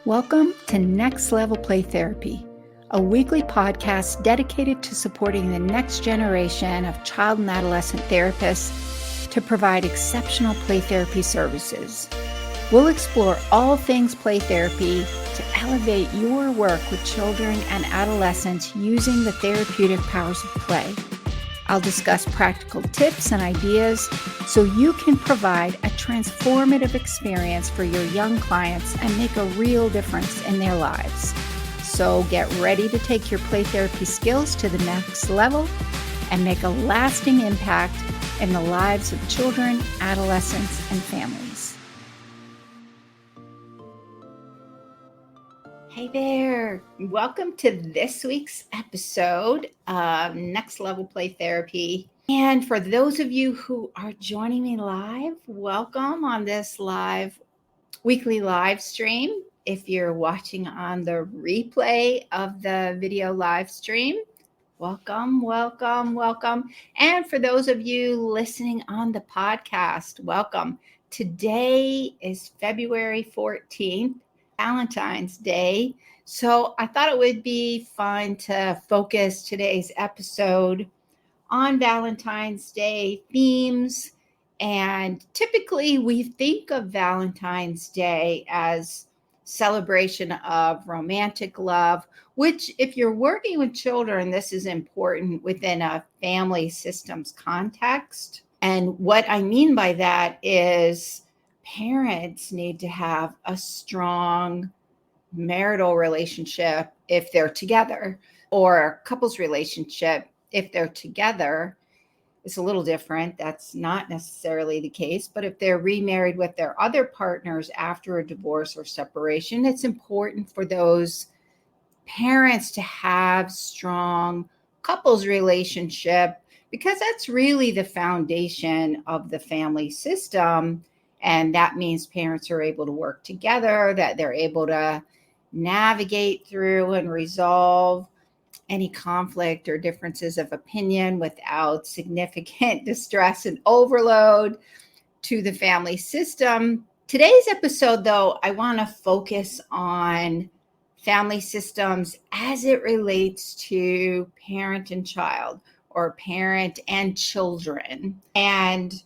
Welcome to Next Level Play Therapy, a weekly podcast dedicated to supporting the next generation of child and adolescent therapists to provide exceptional play therapy services. We'll explore all things play therapy to elevate your work with children and adolescents using the therapeutic powers of play. I'll discuss practical tips and ideas so you can provide a transformative experience for your young clients and make a real difference in their lives. So get ready to take your play therapy skills to the next level and make a lasting impact in the lives of children, adolescents, and families. Hey there, welcome to this week's episode of Next Level Play Therapy. And for those of you who are joining me live, welcome on this weekly live stream. If you're watching on the replay of the video live stream, welcome. And for those of you listening on the podcast, welcome. Today is February 14th. Valentine's Day. So I thought it would be fun to focus today's episode on Valentine's Day themes. And typically we think of Valentine's Day as celebration of romantic love, which if you're working with children, this is important within a family systems context. And what I mean by that is parents need to have a strong marital relationship if they're together, or a couples relationship if they're together. It's a little different. That's not necessarily the case. But if they're remarried with their other partners after a divorce or separation, it's important for those parents to have strong couples relationship, because that's really the foundation of the family system. And that means parents are able to work together, that they're able to navigate through and resolve any conflict or differences of opinion without significant distress and overload to the family system. Today's episode, though, I want to focus on family systems as it relates to parent and child, or parent and children. And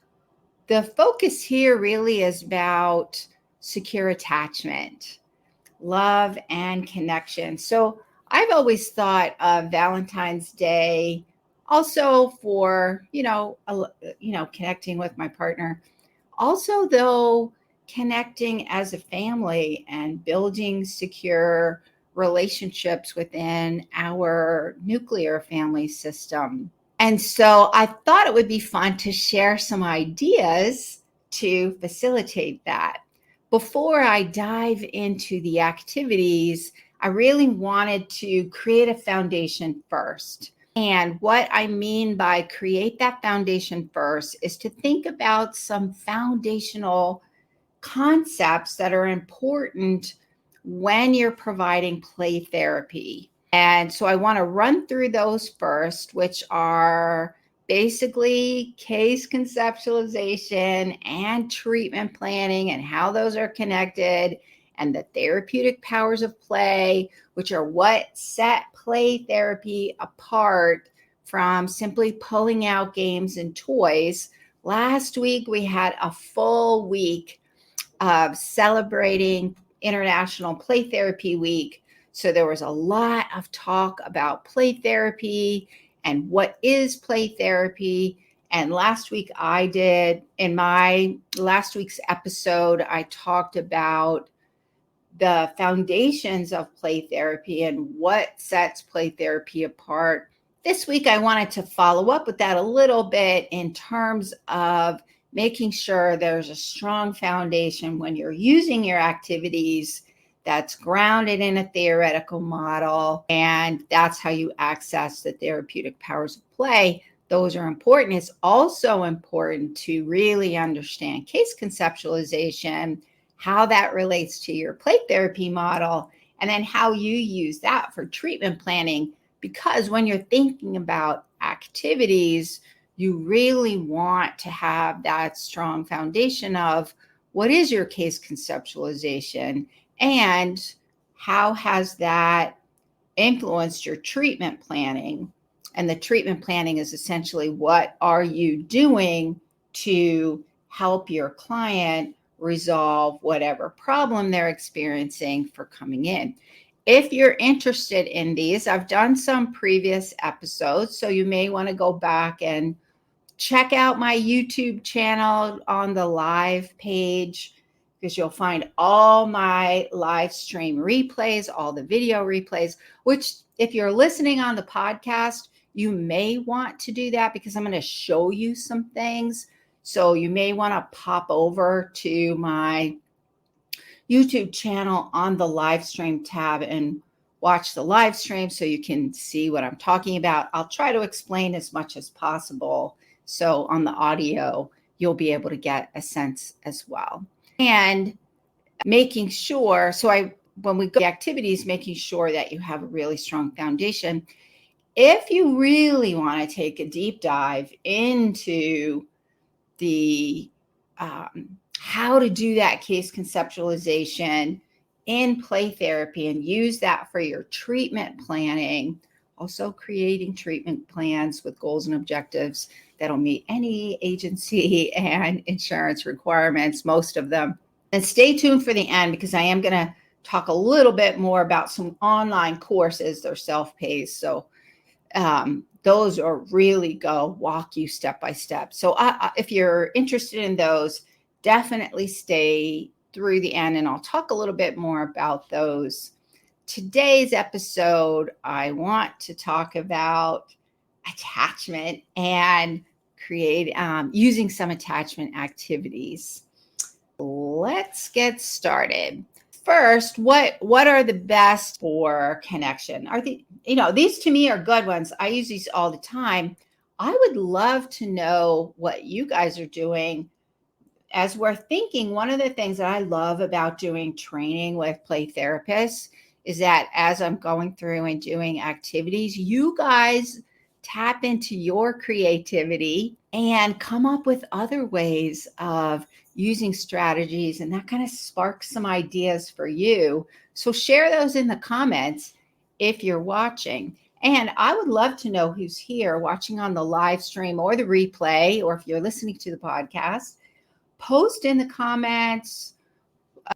the focus here really is about secure attachment, love, and connection. So I've always thought of Valentine's Day also for, connecting with my partner. Also, though, connecting as a family and building secure relationships within our nuclear family system. And so I thought it would be fun to share some ideas to facilitate that. Before I dive into the activities, I really wanted to create a foundation first. And what I mean by create that foundation first is to think about some foundational concepts that are important when you're providing play therapy. And so I want to run through those first, which are basically case conceptualization and treatment planning and how those are connected, and the therapeutic powers of play, which are what set play therapy apart from simply pulling out games and toys. Last week, we had a full week of celebrating International Play Therapy Week. So there was a lot of talk about play therapy and what is play therapy. And last week in my last week's episode, I talked about the foundations of play therapy and what sets play therapy apart. This week, I wanted to follow up with that a little bit in terms of making sure there's a strong foundation when you're using your activities that's grounded in a theoretical model, and that's how you access the therapeutic powers of play. Those are important. It's also important to really understand case conceptualization, how that relates to your play therapy model, and then how you use that for treatment planning. Because when you're thinking about activities, you really want to have that strong foundation of what is your case conceptualization and how has that influenced your treatment planning? And the treatment planning is essentially, what are you doing to help your client resolve whatever problem they're experiencing for coming in? If you're interested in these, I've done some previous episodes, so you may want to go back and check out my YouTube channel on the live page, because you'll find all my live stream replays, all the video replays, which if you're listening on the podcast, you may want to do that because I'm going to show you some things. So you may want to pop over to my YouTube channel on the live stream tab and watch the live stream so you can see what I'm talking about. I'll try to explain as much as possible, so on the audio, you'll be able to get a sense as well. And making sure, when we go to activities, making sure that you have a really strong foundation. If you really want to take a deep dive into the how to do that case conceptualization in play therapy and use that for your treatment planning, also creating treatment plans with goals and objectives that'll meet any agency and insurance requirements, most of them. And stay tuned for the end, because I am going to talk a little bit more about some online courses. They're self-paced. So those are really go walk you step by step. So if you're interested in those, definitely stay through the end, and I'll talk a little bit more about those. Today's episode, I want to talk about attachment and create using some attachment activities. Let's get started. First, what are the best for connection? Are these to me are good ones. I use these all the time. I would love to know what you guys are doing as we're thinking. One of the things that I love about doing training with play therapists is that as I'm going through and doing activities, you guys tap into your creativity and come up with other ways of using strategies, and that kind of sparks some ideas for you. So share those in the comments if you're watching. And I would love to know who's here watching on the live stream or the replay, or if you're listening to the podcast. Post in the comments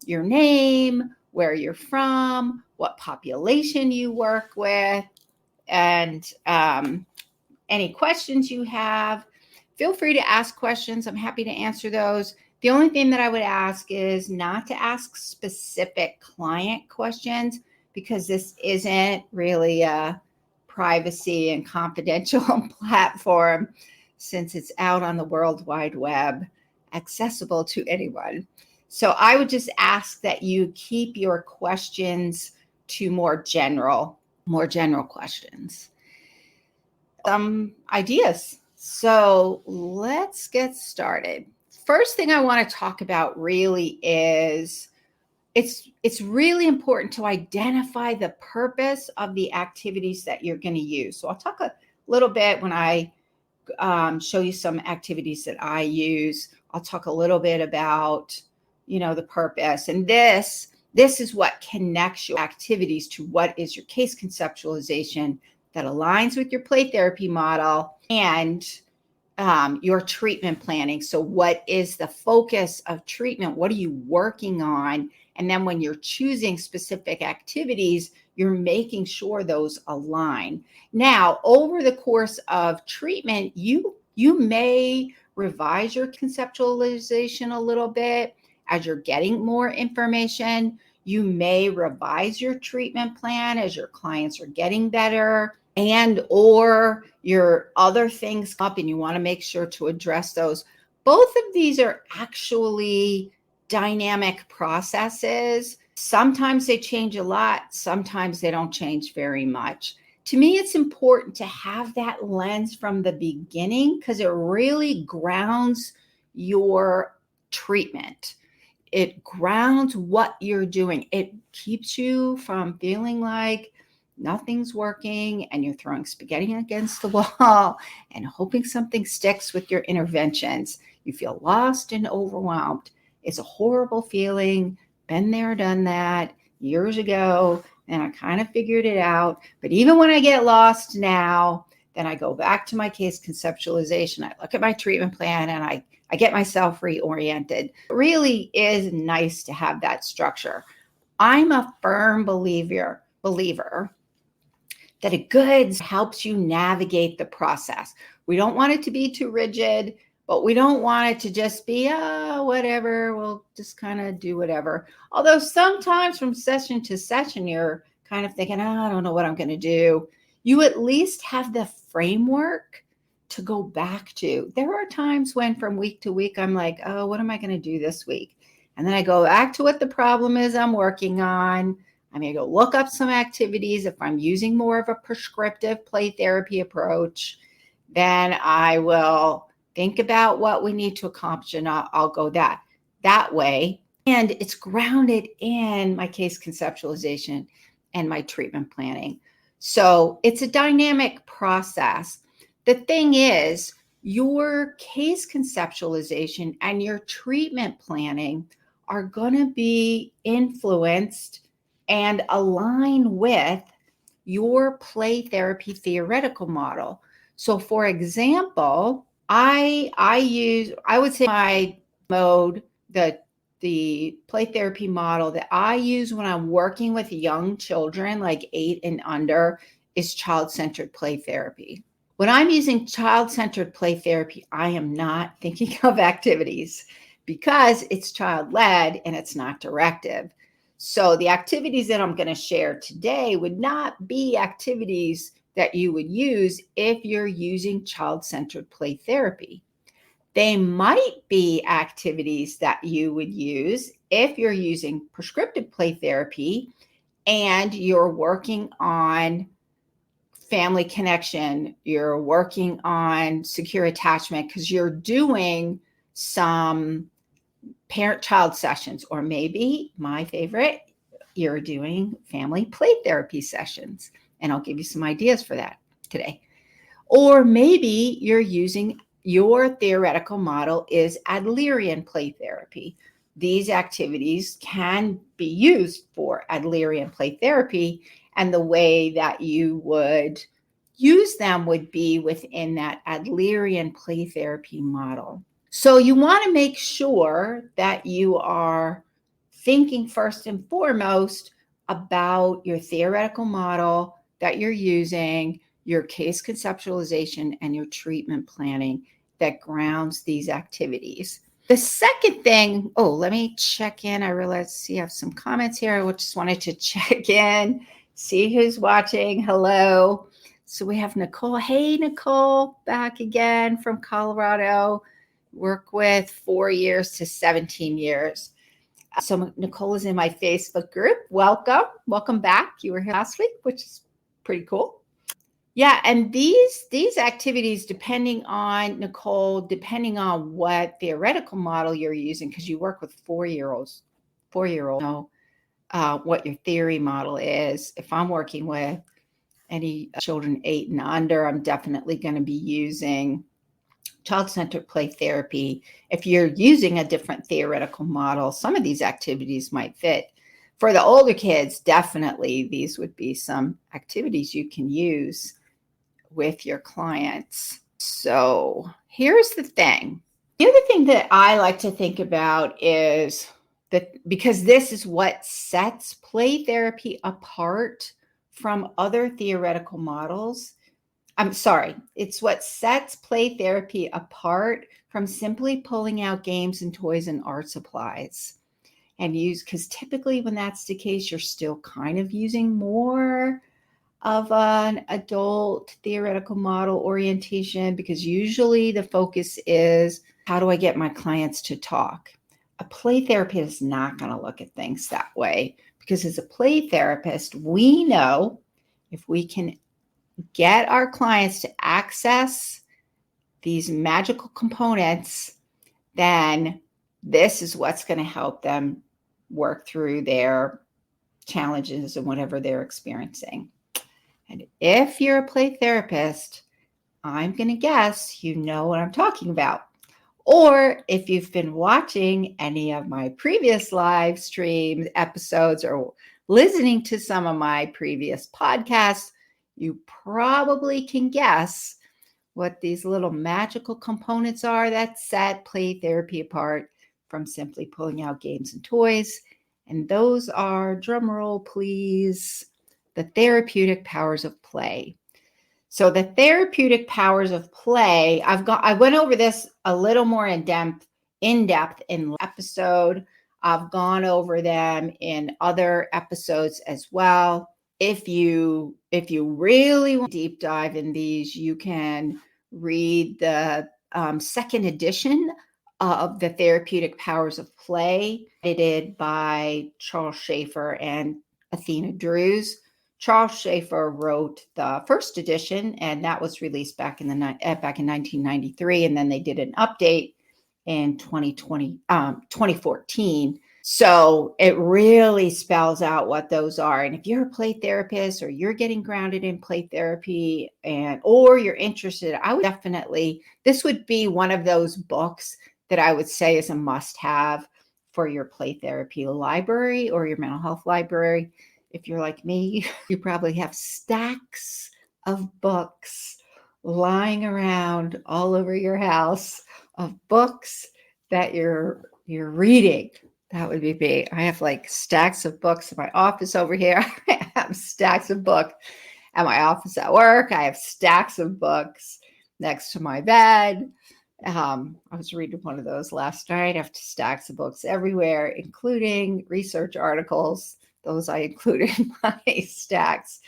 your name, where you're from, what population you work with, and any questions you have. Feel free to ask questions. I'm happy to answer those. The only thing that I would ask is not to ask specific client questions, because this isn't really a privacy and confidential platform, since it's out on the World Wide Web, accessible to anyone. So I would just ask that you keep your questions to more general questions. Some ideas. So let's get started. First thing I want to talk about really is it's really important to identify the purpose of the activities that you're going to use. So I'll talk a little bit when I show you some activities that I use. I'll talk a little bit about, the purpose. And this is what connects your activities to what is your case conceptualization that aligns with your play therapy model and your treatment planning. So what is the focus of treatment? What are you working on? And then when you're choosing specific activities, you're making sure those align. Now, over the course of treatment, you may revise your conceptualization a little bit as you're getting more information. You may revise your treatment plan as your clients are getting better, and or your other things come up and you want to make sure to address those. Both of these are actually dynamic processes. Sometimes they change a lot. Sometimes they don't change very much. To me, it's important to have that lens from the beginning, because it really grounds your treatment. It grounds what you're doing. It keeps you from feeling like nothing's working and you're throwing spaghetti against the wall and hoping something sticks with your interventions. You feel lost and overwhelmed. It's a horrible feeling. Been there, done that. years ago, and I kind of figured it out. But even when I get lost now, then I go back to my case conceptualization. I look at my treatment plan and I get myself reoriented. It really is nice to have that structure. I'm a firm believer that a good helps you navigate the process. We don't want it to be too rigid, but we don't want it to just be, whatever, we'll just kind of do whatever. Although sometimes from session to session, you're kind of thinking, I don't know what I'm going to do. You at least have the framework to go back to. There are times when from week to week, I'm like, what am I going to do this week? And then I go back to what the problem is I'm working on. I'm going to go look up some activities. If I'm using more of a prescriptive play therapy approach, then I will think about what we need to accomplish, and I'll go that way. And it's grounded in my case conceptualization and my treatment planning. So it's a dynamic process. The thing is, your case conceptualization and your treatment planning are going to be influenced and align with your play therapy theoretical model. So for example, I would say my mode, the play therapy model that I use when I'm working with young children, like 8 and under, is child-centered play therapy. When I'm using child-centered play therapy, I am not thinking of activities because it's child-led and it's not directive. So the activities that I'm going to share today would not be activities that you would use if you're using child-centered play therapy. They might be activities that you would use if you're using prescriptive play therapy and you're working on family connection, you're working on secure attachment because you're doing some parent-child sessions, or maybe my favorite, you're doing family play therapy sessions. And I'll give you some ideas for that today. Or maybe you're using your theoretical model is Adlerian play therapy. These activities can be used for Adlerian play therapy, and the way that you would use them would be within that Adlerian play therapy model. So you want to make sure that you are thinking first and foremost about your theoretical model that you're using, your case conceptualization, and your treatment planning that grounds these activities. The second thing, let me check in. I realize you have some comments here. I just wanted to check in, see who's watching. Hello. So we have Nicole. Hey, Nicole, back again from Colorado. Work with 4 years to 17 years. So Nicole is in my Facebook group. Welcome back. You were here last week, which is pretty cool. Yeah, and these activities, depending on what theoretical model you're using, because you work with 4-year-olds, know what your theory model is. If I'm working with any children 8 and under, I'm definitely going to be using child-centered play therapy. If you're using a different theoretical model, some of these activities might fit. For the older kids, definitely these would be some activities you can use with your clients. So here's the thing. The other thing that I like to think about is that, because this is what sets play therapy apart from other theoretical models. It's what sets play therapy apart from simply pulling out games and toys and art supplies and because typically when that's the case, you're still kind of using more of an adult theoretical model orientation, because usually the focus is, how do I get my clients to talk? A play therapist is not going to look at things that way, because as a play therapist, we know if we can get our clients to access these magical components, then this is what's going to help them work through their challenges and whatever they're experiencing. And if you're a play therapist, I'm going to guess you know what I'm talking about. Or if you've been watching any of my previous live stream episodes or listening to some of my previous podcasts, you probably can guess what these little magical components are that set play therapy apart from simply pulling out games and toys. And those are, drumroll please, the therapeutic powers of play. So the therapeutic powers of play, I went over this a little more in depth in the episode. I've gone over them in other episodes as well. If you really want to deep dive in these, you can read the second edition of the Therapeutic Powers of Play, edited by Charles Schaefer and Athena Drews. Charles Schaefer wrote the first edition, and that was released back in 1993, and then they did an update in 2014. So it really spells out what those are. And if you're a play therapist, or you're getting grounded in play therapy, or you're interested, I would definitely, this would be one of those books that I would say is a must-have for your play therapy library or your mental health library. If you're like me, you probably have stacks of books lying around all over your house of books that you're reading. That would be me. I have like stacks of books in my office over here. I have stacks of books at my office at work. I have stacks of books next to my bed. I was reading one of those last night. I have stacks of books everywhere, including research articles. Those I include in my stacks.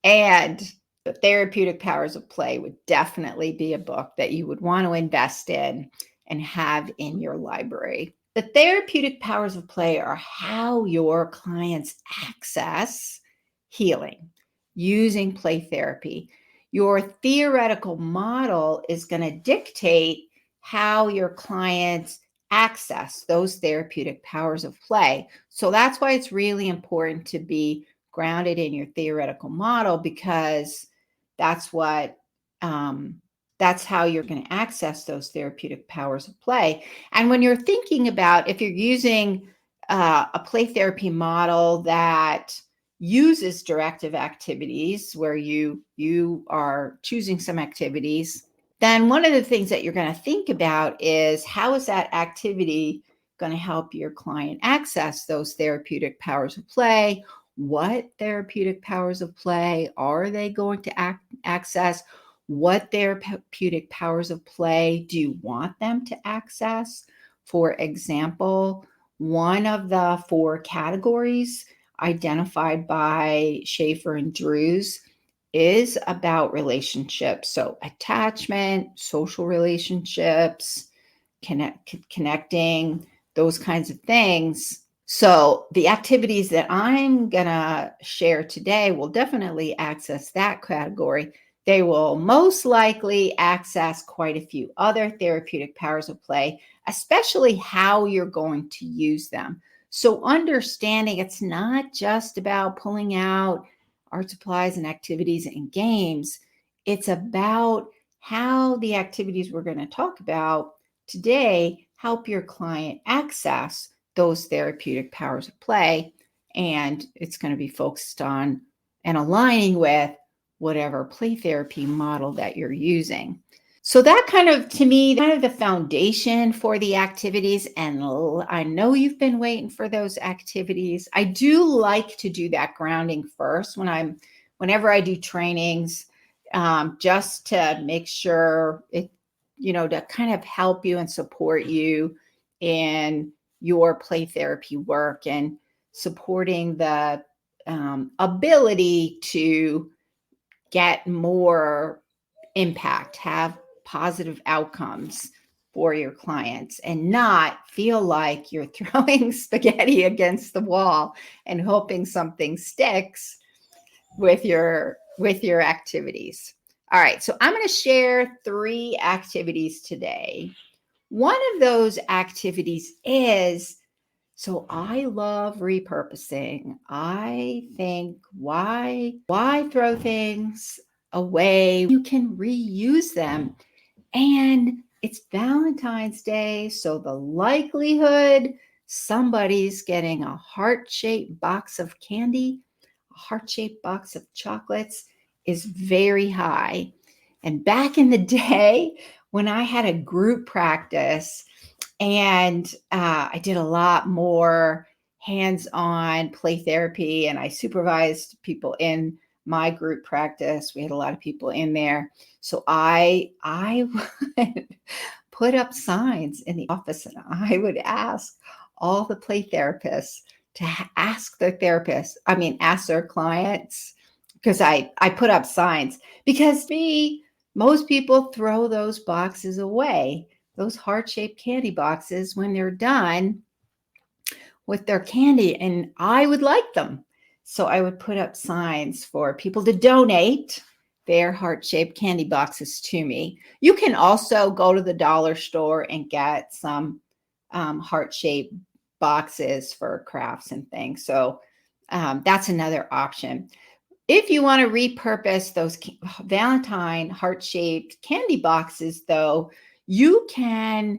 And the Therapeutic Powers of Play would definitely be a book that you would want to invest in and have in your library. The therapeutic powers of play are how your clients access healing using play therapy. Your theoretical model is going to dictate how your clients access those therapeutic powers of play. So that's why it's really important to be grounded in your theoretical model, because that's how you're going to access those therapeutic powers of play. And when you're thinking about, if you're using a play therapy model that uses directive activities, where you are choosing some activities, then one of the things that you're going to think about is, how is that activity going to help your client access those therapeutic powers of play? What therapeutic powers of play are they going to access? What therapeutic powers of play do you want them to access? For example, one of the 4 categories identified by Schaefer and Drews is about relationships. So attachment, social relationships, connecting, those kinds of things. So the activities that I'm going to share today will definitely access that category. They will most likely access quite a few other therapeutic powers of play, especially how you're going to use them. So understanding it's not just about pulling out art supplies and activities and games. It's about how the activities we're going to talk about today help your client access those therapeutic powers of play. And it's going to be focused on and aligning with whatever play therapy model that you're using. So that kind of, to me, kind of the foundation for the activities. And I know you've been waiting for those activities. I do like to do that grounding first whenever I do trainings, just to make sure it, to kind of help you and support you in your play therapy work, and supporting the ability to get more impact, have positive outcomes for your clients, and not feel like you're throwing spaghetti against the wall and hoping something sticks with your activities. All right, so I'm going to share 3 activities today. One of those activities is, so I love repurposing. I think, why throw things away? You can reuse them. And it's Valentine's Day, so the likelihood somebody's getting a heart-shaped box of candy, a heart-shaped box of chocolates is very high. And back in the day when I had a group practice and I did a lot more hands-on play therapy and I supervised people in my group practice. We had a lot of people in there. So I would put up signs in the office and I would ask all the play therapists to ask their clients, because I put up signs because most people throw those boxes away, those heart-shaped candy boxes, when they're done with their candy, and I would like them. So I would put up signs for people to donate their heart-shaped candy boxes to me. You can also go to the dollar store and get some heart-shaped boxes for crafts and things. So that's another option. If you want to repurpose those Valentine heart-shaped candy boxes, though, you can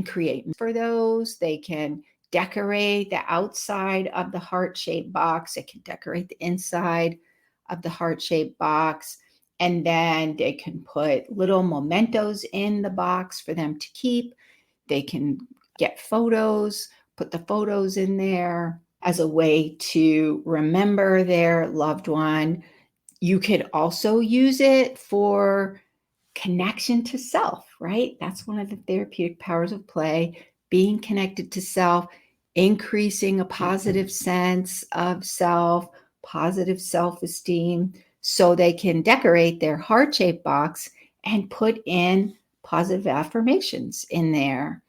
create for those. They can decorate the outside of the heart-shaped box. They can decorate the inside of the heart-shaped box. And then they can put little mementos in the box for them to keep. They can get photos, put the photos in there as a way to remember their loved one. You could also use it for connection to self, right? That's one of the therapeutic powers of play, being connected to self, increasing a positive sense of self, positive self-esteem, so they can decorate their heart-shaped box and put in positive affirmations in there.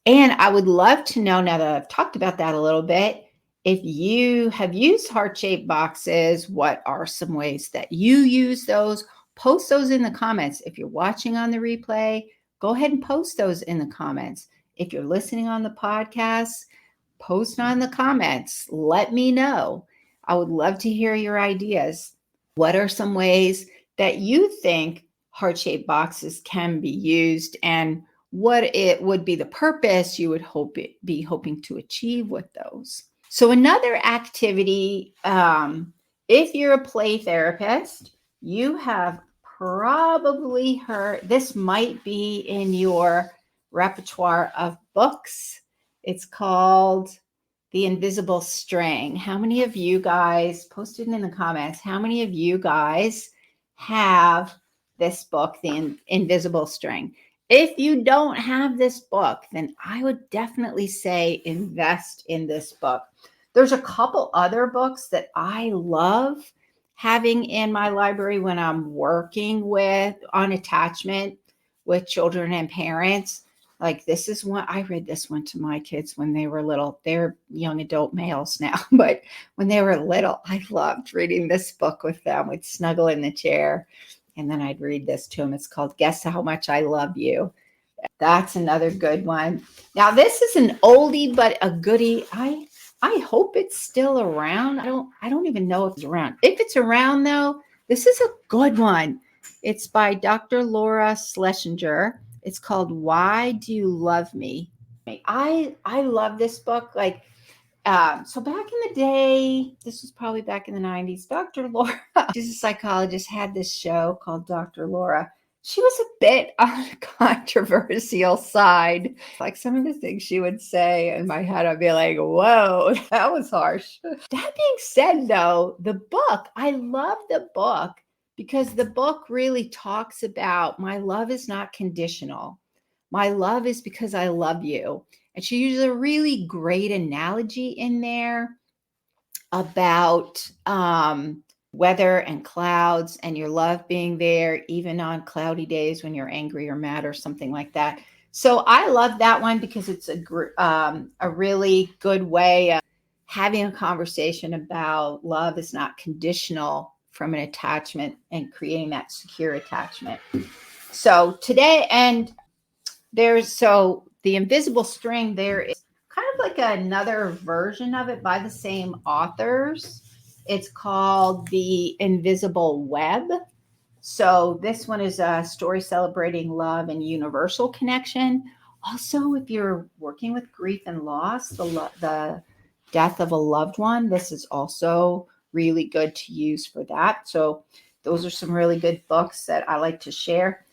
And I would love to know, now that I've talked about that a little bit, if you have used heart-shaped boxes, what are some ways that you use those? Post those in the comments. If you're watching on the replay, go ahead and post those in the comments. If you're listening on the podcast, post on the comments. Let me know. I would love to hear your ideas. What are some ways that you think heart-shaped boxes can be used, and what it would be the purpose you would be hoping to achieve with those? So another activity, if you're a play therapist, you have probably heard, this might be in your repertoire of books. It's called The Invisible String. How many of you guys, post it in the comments, how many of you guys have this book, The Invisible String? If you don't have this book, then I would definitely say invest in this book. There's a couple other books that I love having in my library when I'm working on attachment with children and parents. Like, this is one, I read this one to my kids when they were little. They're young adult males now, but when they were little, I loved reading this book with them. We'd snuggle in the chair and then I'd read this to them. It's called Guess How Much I Love You. That's another good one. Now, this is an oldie, but a goodie. I hope it's still around. I don't even know if it's around. If it's around, though, this is a good one. It's by Dr. Laura Schlesinger. It's called Why Do You Love Me? I love this book. So back in the day, this was probably back in the 90s, Dr. Laura, she's a psychologist, had this show called Dr. Laura. She was a bit on the controversial side. Like, some of the things she would say in my head, I'd be like, whoa, that was harsh. That being said, though, the book, I love the book because the book really talks about my love is not conditional. My love is because I love you. And she uses a really great analogy in there about weather and clouds and your love being there even on cloudy days when you're angry or mad or something like that. So I love that one because it's a really good way of having a conversation about love is not conditional from an attachment and creating that secure attachment. So today, and The Invisible String, there is kind of like another version of it by the same authors. It's called The Invisible Web. So this one is a story celebrating love and universal connection. Also, if you're working with grief and loss, the death of a loved one, this is also really good to use for that. So those are some really good books that I like to share.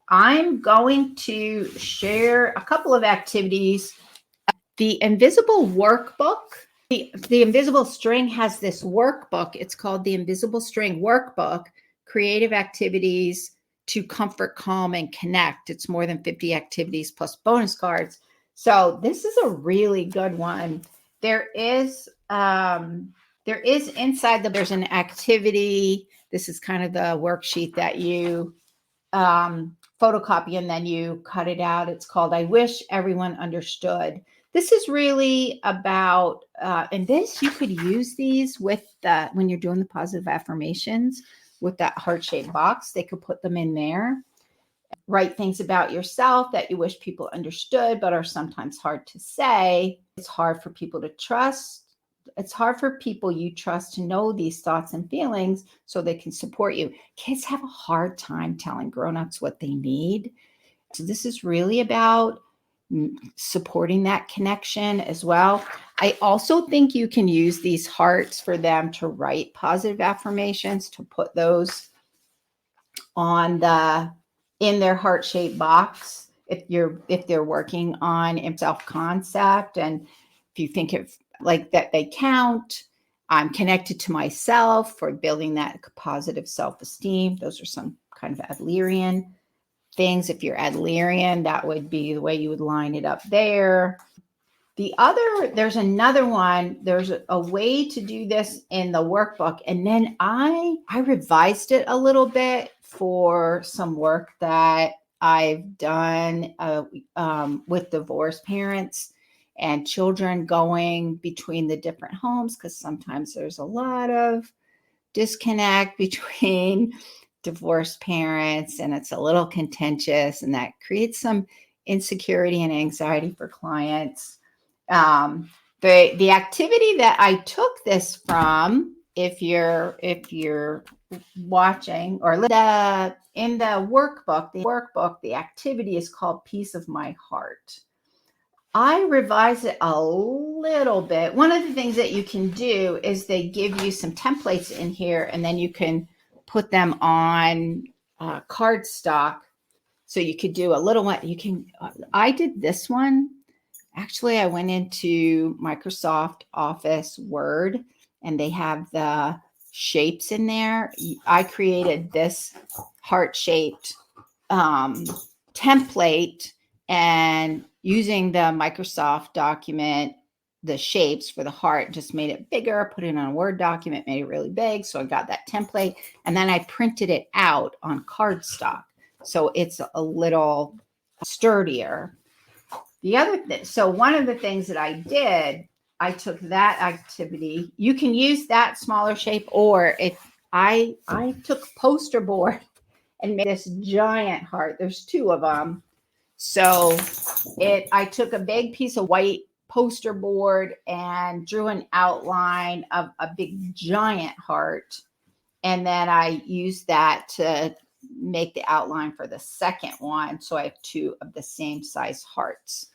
I'm going to share a couple of activities. The Invisible Workbook. The Invisible String has this workbook. It's called the Invisible String Workbook, Creative Activities to Comfort, Calm, and Connect. It's more than 50 activities plus bonus cards. So this is a really good one. There is inside there's an activity. This is kind of the worksheet that you photocopy and then you cut it out. It's called I Wish Everyone Understood. This is really about, and this you could use these with when you're doing the positive affirmations with that heart-shaped box. They could put them in there. Write things about yourself that you wish people understood, but are sometimes hard to say. It's hard for people to trust. It's hard for people you trust to know these thoughts and feelings so they can support you. Kids have a hard time telling grown-ups what they need. So this is really about supporting that connection as well. I also think you can use these hearts for them to write positive affirmations, to put those on in their heart-shaped box if they're working on self-concept, and if you think of like that they count. I'm connected to myself for building that positive self-esteem. Those are some kind of Adlerian things. If you're Adlerian, that would be the way you would line it up there. There's another one. There's a way to do this in the workbook. And then I revised it a little bit for some work that I've done with divorced parents and children going between the different homes, because sometimes there's a lot of disconnect between divorced parents and it's a little contentious, and that creates some insecurity and anxiety for clients. The activity that I took this from, if you're watching or in the workbook, the activity is called Piece of My Heart. I revised it a little bit. One of the things that you can do is they give you some templates in here, and then you can put them on cardstock. So you could do a little one. I did this one. Actually, I went into Microsoft Office Word, and they have the shapes in there. I created this heart-shaped template, and using the Microsoft document, the shapes for the heart, just made it bigger, put it on a Word document, made it really big. So I got that template, and then I printed it out on cardstock. So it's a little sturdier. So one of the things that I did, I took that activity. You can use that smaller shape, or if I took poster board and made this giant heart. There's two of them. So I took a big piece of white poster board and drew an outline of a big giant heart. And then I used that to make the outline for the second one. So I have two of the same size hearts.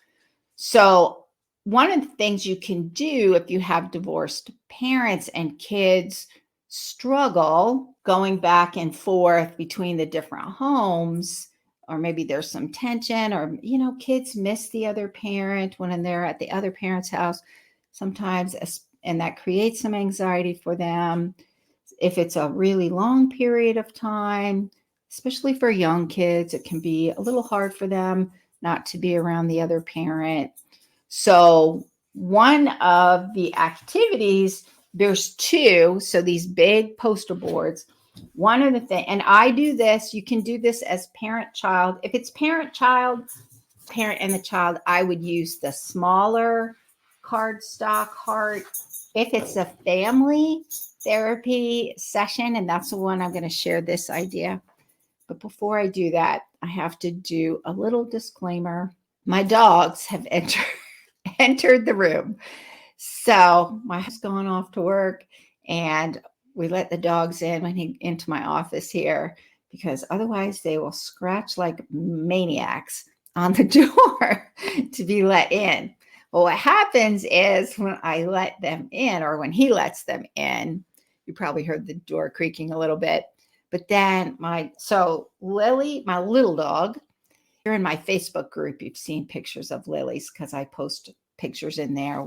So one of the things you can do if you have divorced parents and kids struggle going back and forth between the different homes, or maybe there's some tension, or, kids miss the other parent when they're at the other parent's house sometimes, and that creates some anxiety for them. If it's a really long period of time, especially for young kids, it can be a little hard for them not to be around the other parent. So one of the activities, there's two, so these big poster boards. One of the things, and I do this, you can do this as parent-child. If it's parent-child, parent and the child, I would use the smaller cardstock heart. If it's a family therapy session, and that's the one I'm going to share this idea. But before I do that, I have to do a little disclaimer. My dogs have entered the room. So my husband's gone off to work, and we let the dogs into my office here, because otherwise they will scratch like maniacs. on the door to be let in. Well, what happens is when I let them in, or when he lets them in, you probably heard the door creaking a little bit. But then Lily, my little dog, you're in my Facebook group, you've seen pictures of Lily's because I post pictures in there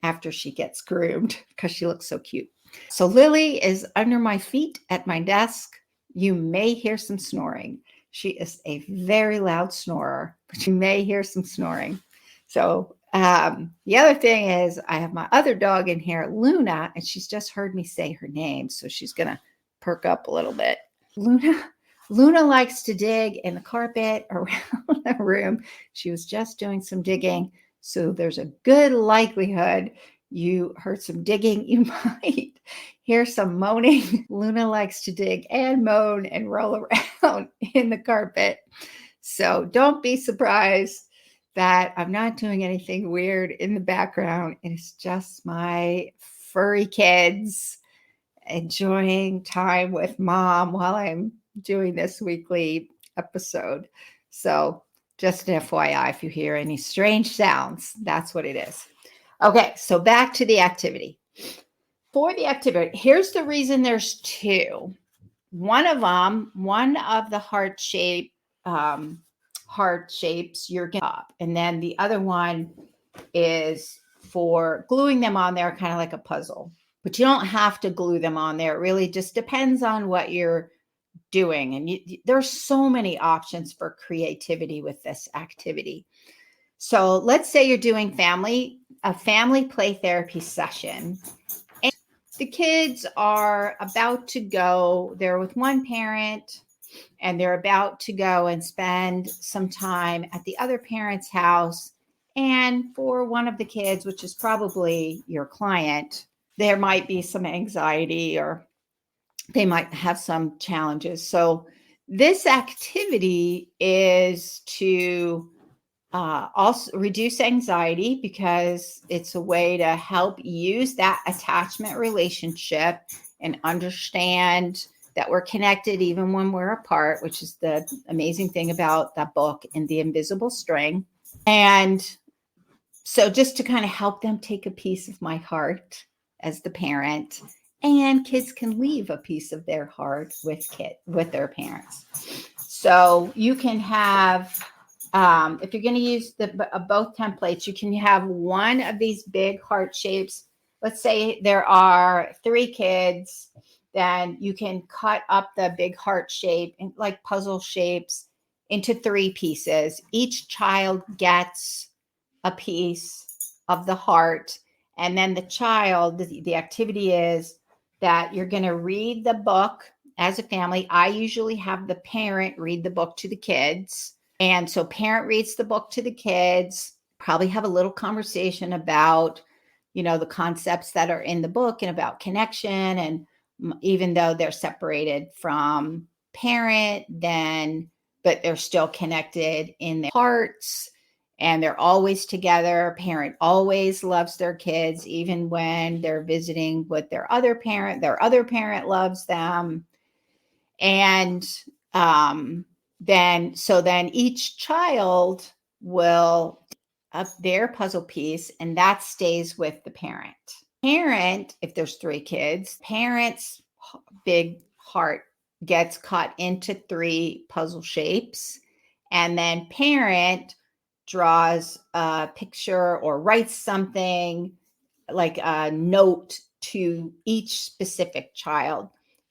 after she gets groomed because she looks so cute. So Lily is under my feet at my desk. You may hear some snoring. She is a very loud snorer, but you may hear some snoring. So the other thing is I have my other dog in here, Luna, and she's just heard me say her name. So she's going to perk up a little bit. Luna likes to dig in the carpet around the room. She was just doing some digging. So there's a good likelihood you heard some digging. You might hear some moaning. Luna likes to dig and moan and roll around in the carpet. So don't be surprised that I'm not doing anything weird in the background. It's just my furry kids enjoying time with mom while I'm doing this weekly episode. So just an FYI, if you hear any strange sounds, that's what it is. Okay, so back to the activity. For the activity, here's the reason there's two. One of the heart shapes you're going to up, and then the other one is for gluing them on there, kind of like a puzzle. But you don't have to glue them on there. It really just depends on what you're doing. And there's so many options for creativity with this activity. So let's say you're doing a family play therapy session. And the kids are about to go, they're with one parent, and they're about to go and spend some time at the other parent's house. And for one of the kids, which is probably your client, there might be some anxiety or they might have some challenges. So this activity is to also reduce anxiety because it's a way to help use that attachment relationship and understand that we're connected even when we're apart, which is the amazing thing about that book and the invisible string. And so just to kind of help them take a piece of my heart as the parent, and kids can leave a piece of their heart with their parents. So you can have, if you're going to use both templates, you can have one of these big heart shapes. Let's say there are 3 kids, then you can cut up the big heart shape in like puzzle shapes into 3 pieces. Each child gets a piece of the heart. And then the activity is that you're going to read the book as a family. I usually have the parent read the book to the kids. And so parent reads the book to the kids, probably have a little conversation about, the concepts that are in the book and about connection. And even though they're separated from parent, but they're still connected in their hearts. And they're always together. Parent always loves their kids, even when they're visiting with their other parent. Their other parent loves them. And then each child will up their puzzle piece, and that stays with the parent. Parent, if there's 3 kids, parent's big heart gets cut into 3 puzzle shapes, and then parent draws a picture or writes something like a note to each specific child.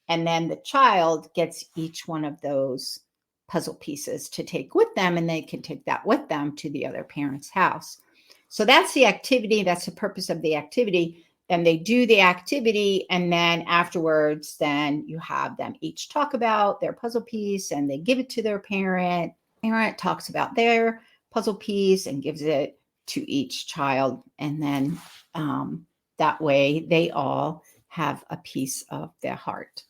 And then the child gets each one of those puzzle pieces to take with them, and they can take that with them to the other parent's house. So that's the activity. That's the purpose of the activity. Then they do the activity, and then afterwards, then you have them each talk about their puzzle piece, and they give it to their parent. Parent talks about their puzzle piece and gives it to each child. And then that way they all have a piece of their heart.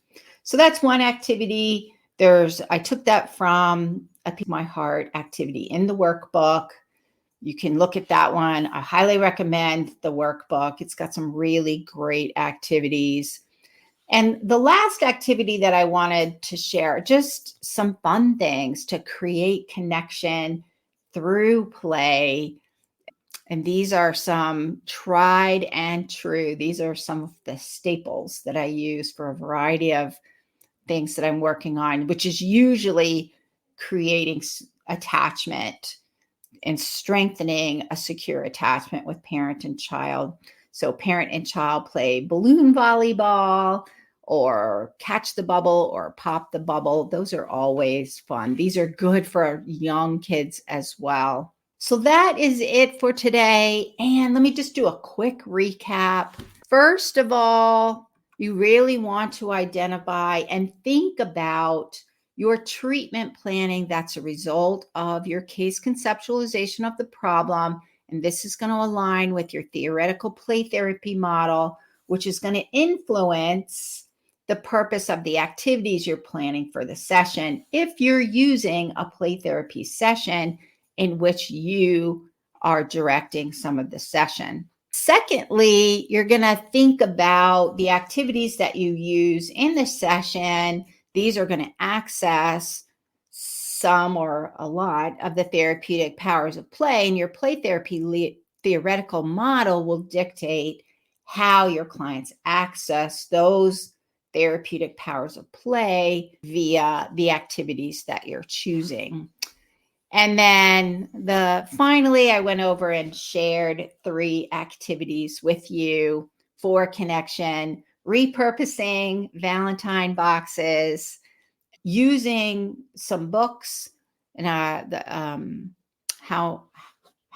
So that's one activity. I took that from a piece of my heart activity in the workbook. You can look at that one. I highly recommend the workbook. It's got some really great activities. And the last activity that I wanted to share, just some fun things to create connection through play. And these are some tried and true. These are some of the staples that I use for a variety of things that I'm working on, which is usually creating attachment and strengthening a secure attachment with parent and child. So parent and child play balloon volleyball or catch the bubble or pop the bubble. Those are always fun. These are good for young kids as well. So that is it for today. And let me just do a quick recap. First of all, you really want to identify and think about your treatment planning that's a result of your case conceptualization of the problem. And this is going to align with your theoretical play therapy model, which is going to influence the purpose of the activities you're planning for the session if you're using a play therapy session in which you are directing some of the session. Secondly, you're going to think about the activities that you use in the session. These are going to access some or a lot of the therapeutic powers of play, and your play therapy theoretical model will dictate how your clients access those therapeutic powers of play via the activities that you're choosing. And then finally, I went over and shared 3 activities with you for connection: repurposing Valentine boxes, using some books, and how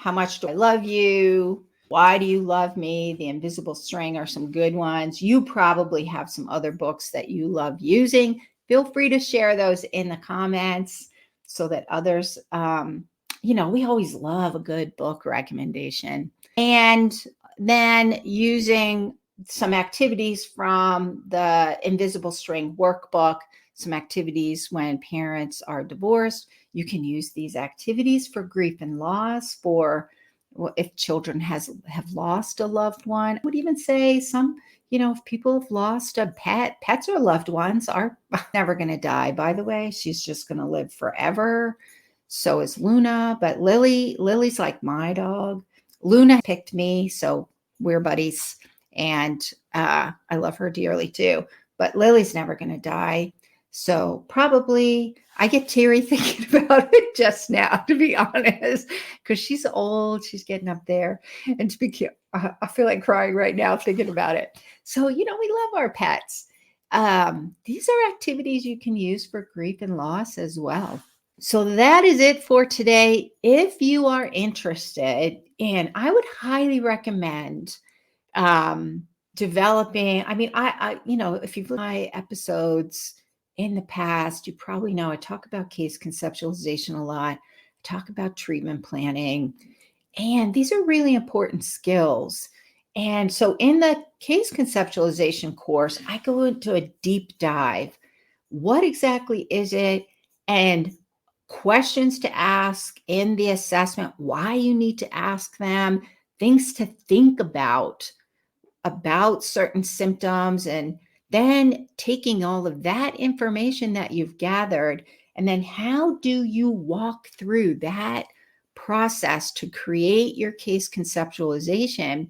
much do I love you? Why do you love me? The Invisible String are some good ones. You probably have some other books that you love using. Feel free to share those in the comments so that others, we always love a good book recommendation. And then using some activities from the Invisible String workbook, some activities when parents are divorced. You can use these activities for grief and loss, for if children have lost a loved one. I would even say if people have lost a pet, pets or loved ones are never going to die, by the way. She's just going to live forever. So is Luna. But Lily's like my dog. Luna picked me, so we're buddies. And I love her dearly too. But Lily's never going to die. So probably I get teary thinking about it just now, to be honest, because she's old. She's getting up there. And I feel like crying right now thinking about it. So, we love our pets. These are activities you can use for grief and loss as well. So that is it for today. If you are interested, and I would highly recommend developing, if you've looked at my episodes in the past, you probably know I talk about case conceptualization a lot. I talk about treatment planning, and these are really important skills. And so in the case conceptualization course, I go into a deep dive. What exactly is it? And questions to ask in the assessment, why you need to ask them, things to think about certain symptoms, and then taking all of that information that you've gathered, and then how do you walk through that process to create your case conceptualization.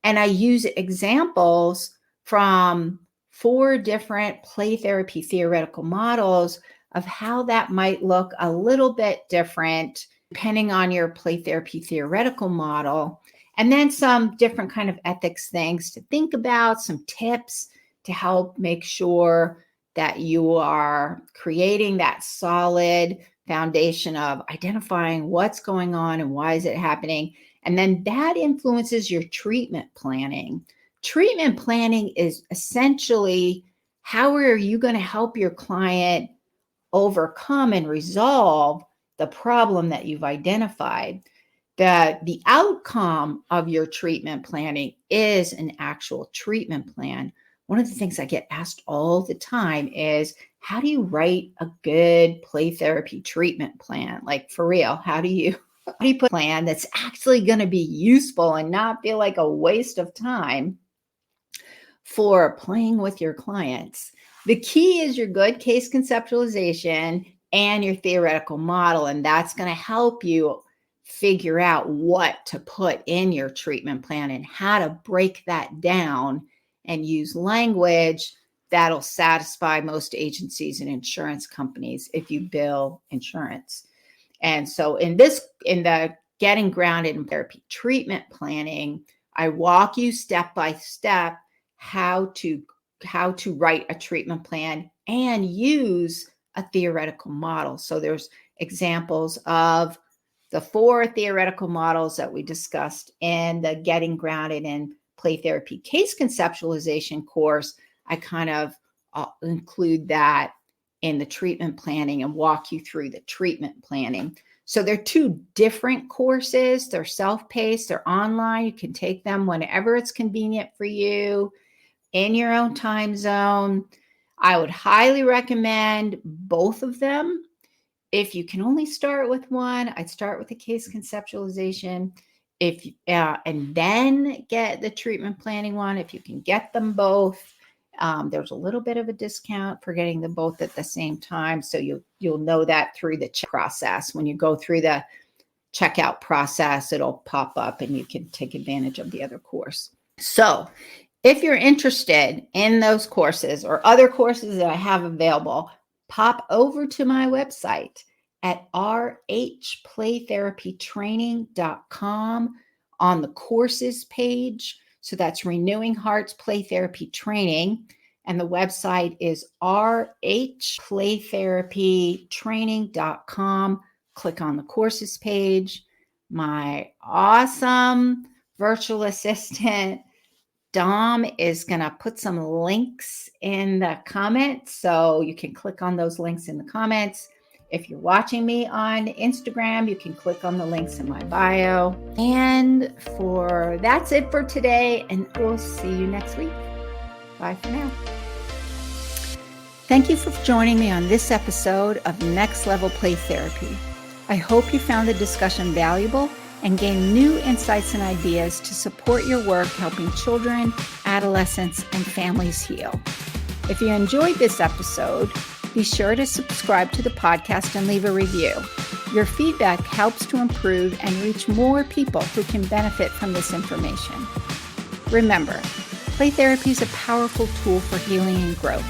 And I use examples from 4 different play therapy theoretical models of how that might look a little bit different depending on your play therapy theoretical model. And then some different kind of ethics things to think about, some tips to help make sure that you are creating that solid foundation of identifying what's going on and why is it happening. And then that influences your treatment planning. Treatment planning is essentially how are you going to help your client overcome and resolve the problem that you've identified. The outcome of your treatment planning is an actual treatment plan. One of the things I get asked all the time is, how do you write a good play therapy treatment plan? Like, for real, how do you put a plan that's actually going to be useful and not feel like a waste of time for playing with your clients? The key is your good case conceptualization and your theoretical model, and that's going to help you figure out what to put in your treatment plan and how to break that down and use language that'll satisfy most agencies and insurance companies if you bill insurance. And so in the Getting Grounded in Therapy treatment planning, I walk you step by step how to write a treatment plan and use a theoretical model. So there's examples of the 4 theoretical models that we discussed in the Getting Grounded in Play Therapy case conceptualization course. I kind of include that in the treatment planning and walk you through the treatment planning. So they're 2 different courses. They're self-paced, they're online. You can take them whenever it's convenient for you in your own time zone. I would highly recommend both of them. If you can only start with one, I'd start with the case conceptualization. And then get the treatment planning one. If you can get them both, there's a little bit of a discount for getting them both at the same time. So you'll know that through the process. When you go through the checkout process, it'll pop up and you can take advantage of the other course. So if you're interested in those courses or other courses that I have available, pop over to my website at rhplaytherapytraining.com on the courses page. So that's Renewing Hearts Play Therapy Training. And the website is rhplaytherapytraining.com. Click on the courses page. My awesome virtual assistant, Dom, is going to put some links in the comments. So you can click on those links in the comments. If you're watching me on Instagram, you can click on the links in my bio. And that's it for today. And we'll see you next week. Bye for now. Thank you for joining me on this episode of Next Level Play Therapy. I hope you found the discussion valuable and gain new insights and ideas to support your work helping children, adolescents, and families heal. If you enjoyed this episode, be sure to subscribe to the podcast and leave a review. Your feedback helps to improve and reach more people who can benefit from this information. Remember, play therapy is a powerful tool for healing and growth.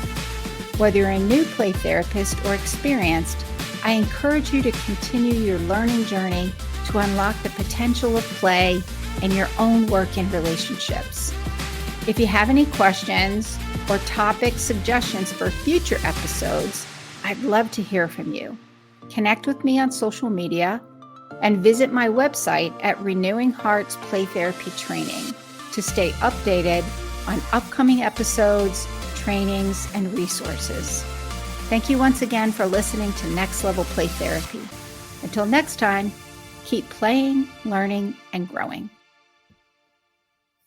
Whether you're a new play therapist or experienced, I encourage you to continue your learning journey to unlock the potential of play in your own work and relationships. If you have any questions or topic suggestions for future episodes, I'd love to hear from you. Connect with me on social media and visit my website at Renewing Hearts Play Therapy Training to stay updated on upcoming episodes, trainings, and resources. Thank you once again for listening to Next Level Play Therapy. Until next time, keep playing, learning, and growing.